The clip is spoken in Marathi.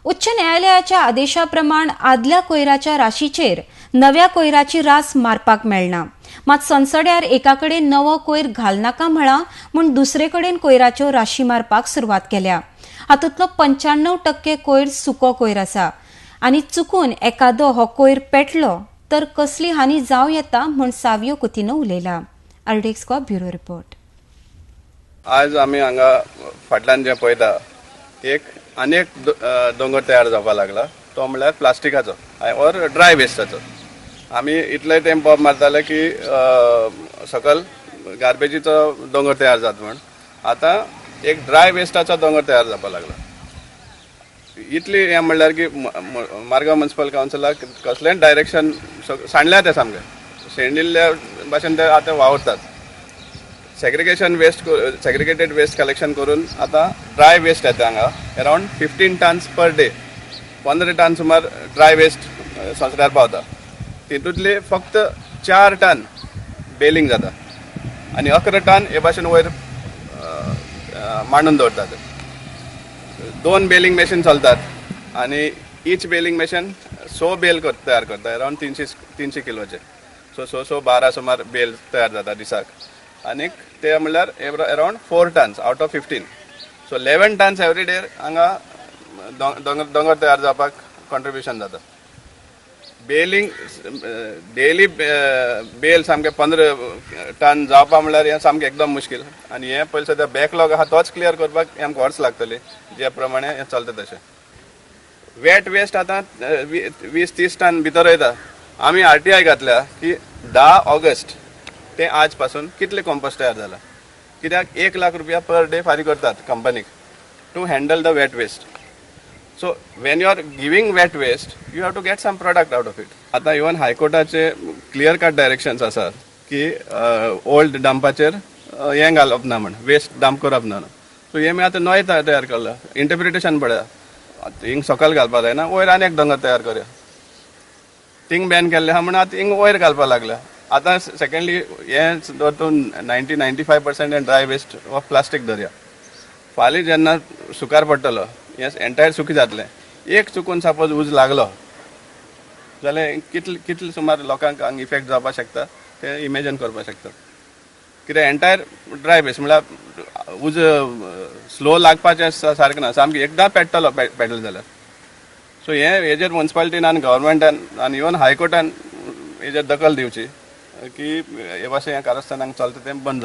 उच्च न्यायालयाच्या आदेशाप्रमाण आदल्या कोयराच्या राशीचेर नव्या कोयराची रास मारपाक मेळना. मात संसड्यार एकाकडे नवो कोयर घालनाका म्हळा म्हूण दुसरे कडेन कोयराच्यो राशी मारपाक सुरवात केल्या. हातूंतलो 95% कोयर सुको कोयर आसा आनी चुकून एकादो हो कोयर पेटलो तर कसली हानी जावं येता म्हूण सावियो कुतिनो उलयला. आरडेक्स को ब्युरो रिपोर्ट. आज आमी हांगा फाटल्यान जे पळयता एक आनीक दोंगर तयार जावपाक लागला. तो म्हणल्यार प्लास्टिकाचो ऑर ड्राय वेस्टाचो. आमी इतले टायम पॉप मारताले की सकल गार्बेजीचो दोंगर तयार जाता म्हण. आतां एक ड्राय वेस्टाचो दोंगर तयार जावपाक लागला. इतली हें म्हणल्यार की मारगांव म्युनिसिपल कावन्सिलाक कसलेंच डायरेक्शन सांडल्या ते सामकें शेणिल्ल्या भाशेन ते आतां वावरतात. सेग्रिगेटेड वेस्ट कलेक्शन करून आता ड्राय वेस्ट येता हांगा around 15 tons per day. 15 ton सुमार ड्राय वेस्ट संसड्यार पावता. तितूंतले फक्त 4 टन बेलिंग जाता आनी 11 टन हे भाशेन वयर मांडून दवरतात. 2 बेलिंग मशीन चलतात आनी ईच बेलिंग मशीन 100 बेल तयार करता अराउंड 300 किलोचे. सो 12 सुमार बेल तयार जाता दिसाक. आनीक ते म्हणल्यार around 4 tons out of 15. So 11 tons every day हांगा दोंगर तयार जावपाक कॉन्ट्रिब्युशन जाता. बेलिंग डेली बेल सामके 15 टन जावपा म्हणल्यार हें सामकें एकदम मुश्कील. आनी हें पयलीं सद्या बॅकलॉग आहा तोच क्लियर करपाक आमकां वर्स लागतली जे प्रमाणे हें चलता तशें. वेट वेस्ट आतां 20-30 टन भितर वयता. आमी RTI घातल्या की 10 ऑगस्ट ते आज पासून कितले कंपोस्ट तयार जाला. कित्याक 1 लाख रुपया पर डे फारीक करतात कंपनीक to handle the wet waste. So when you are giving wet waste you have to get some product out of it. आतां इवन हायकोर्टाचे क्लियर कट डायरेक्शन्स आसात की ओल्ड डंपाचेर हें घालप ना म्हण वेस्ट डंप करप ना. सो हे आतां नोय तयार केला इंटरप्रिटेशन पळया. हिंग सकयल घालपा जायना वयर आनी एक दोंगर तयार करया. थिंग बॅन केल्ले आहा म्हण आतां हिंग वयर घालपा लागल्या. आतां सेकंडली हें धरून 90-95% हें ड्राय वेस्ट ऑफ प्लास्टीक धरया. फाल्यां जेन्ना सुकार पडटलो हें एंटायर सुकी जातलें. एक चुकून सपोज उज लागलो जाल्यार कितले सुमार लोकांक हांगा इफेक्ट जावपाक शकता तें इमेजीन करपाक शकता. कित्याक एंटायर ड्राय वेस्ट म्हळ्यार उज स्लो लागपाचें सारकें ना. सामकें एकदां पेटलो जाल्यार. सो हेजेर म्युनिसिपालिटीन आनी गव्हर्मेंटान आनी इवन हायकोर्टान हेजेर दखल दिवची की हे भाशेन कारस्थान हांगा चलता तें बंद जावं.